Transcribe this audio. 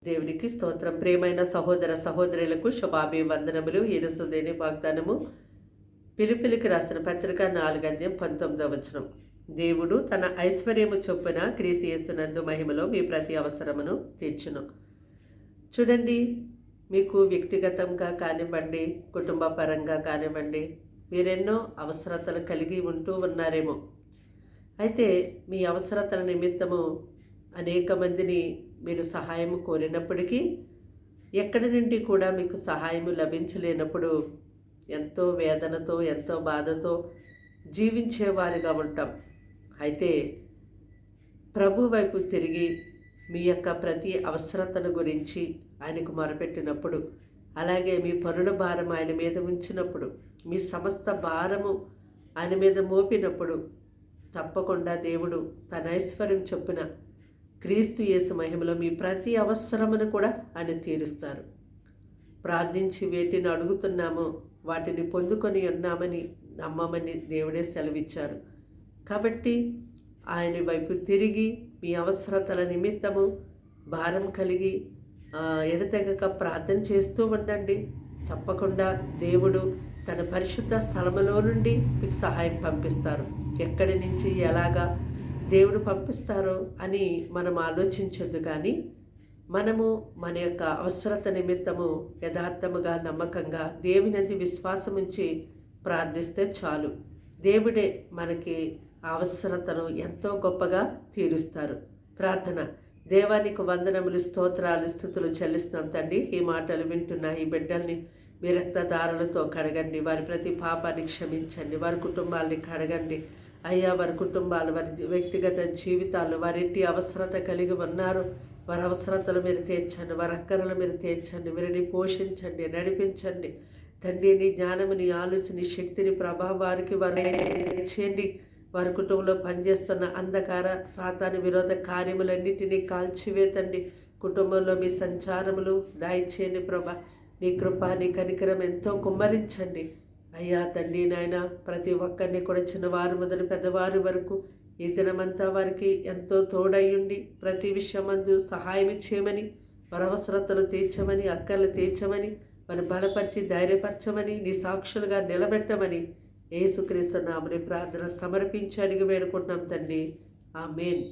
దేవునికి స్తోత్రం. ప్రియమైన సహోదర సహోదరులకు శుభాభివందనములు. యేసుదేని వాగ్దానము పిలుపులకు రాసిన పత్రిక 4:19. దేవుడు తన ఐశ్వర్యము చొప్పున క్రీస్తు యేసునందు మహిమలో మీ ప్రతి అవసరమును తీర్చును. చూడండి, మీకు వ్యక్తిగతంగా కానివ్వండి, కుటుంబ పరంగా కానివ్వండి, మీరెన్నో అవసరతలు కలిగి ఉంటూ ఉన్నారేమో. అయితే మీ అవసరతల నిమిత్తము అనేక మందిని మీరు సహాయం కోరినప్పటికీ ఎక్కడి నుండి కూడా మీకు సహాయము లభించలేనప్పుడు ఎంతో వేదనతో, ఎంతో బాధతో జీవించేవారిగా ఉంటాం. అయితే ప్రభు వైపు తిరిగి మీ యొక్క ప్రతి అవసరతను గురించి ఆయనకు మొరపెట్టినప్పుడు, అలాగే మీ పనుల భారం ఆయన మీద ఉంచినప్పుడు, మీ సమస్త భారము ఆయన మీద మోపినప్పుడు తప్పకుండా దేవుడు తన ఐశ్వర్యం చొప్పున క్రీస్తు యేసు మహిమలో మీ ప్రతి అవసరమును కూడా ఆయన తీరుస్తారు. ప్రార్థించి వేటిని అడుగుతున్నామో వాటిని పొందుకొని ఉన్నామని నమ్మమని దేవుడే సెలవిచ్చారు. కాబట్టి ఆయన వైపు తిరిగి మీ అవసరతల నిమిత్తము భారం కలిగి ఎడతెగక ప్రార్థన చేస్తూ ఉండండి. తప్పకుండా దేవుడు తన పరిశుద్ధ స్థలములో నుండి మీకు సహాయం పంపిస్తారు. ఎక్కడి నుంచి ఎలాగా దేవుడు పంపిస్తారో అని మనం ఆలోచించొద్దు, కానీ మనము మన యొక్క అవసరత నిమిత్తము యథార్థముగా, నమ్మకంగా దేవుని విశ్వాసం ఉంచి ప్రార్థిస్తే చాలు. దేవుడే మనకి అవసరతను ఎంతో గొప్పగా తీరుస్తారు. ప్రార్థన. దేవానికి వందనములు, స్తోత్రాలు, స్తుతులు చెల్లిస్తున్నాం తండ్రి. ఈ మాటలు వింటున్న ఈ బిడ్డల్ని మీ రక్తధారలతో కడగండి. వారి ప్రతి పాపాన్ని క్షమించండి. వారి కుటుంబాలని కడగండి అయ్యా. వారి కుటుంబాలు, వారి వ్యక్తిగత జీవితాలు, వారింటి అవసరత కలిగి ఉన్నారు. వారి అవసరతలు మీరు తీర్చండి. వారి అక్కరలు మీరు తీర్చండి. వీరిని పోషించండి, నడిపించండి తండ్రి. నీ జ్ఞానము, నీ ఆలోచన, నీ శక్తిని, ప్రభావం వారికి వారు చేయండి. వారి కుటుంబంలో పనిచేస్తున్న అంధకార సాతాను విరోధ కార్యములన్నిటినీ కాల్చివేతండి. కుటుంబంలో మీ సంచారములు దాయిచేయండి ప్రభా. నీ కృప, నీ కనికరం ఎంతో కుమ్మరించండి అయ్యా తండ్రి. నాయన ప్రతి ఒక్కరిని కూడా చిన్నవారు మొదలు పెద్దవారి వరకు ఈ దినమంతా వారికి ఎంతో తోడయ్యుండి ప్రతి విషయమందు సహాయం ఇచ్చేయమని, వారి అవసరతలు తీర్చమని, అక్కర్లు తీర్చమని, వారిని బలపరిచి ధైర్యపరచమని, నీ సాక్షులుగా నిలబెట్టమని యేసుక్రీస్తు నామమున ప్రార్థన సమర్పించి అడిగి వేడుకుంటున్నాం తండ్రి. ఆమేన్.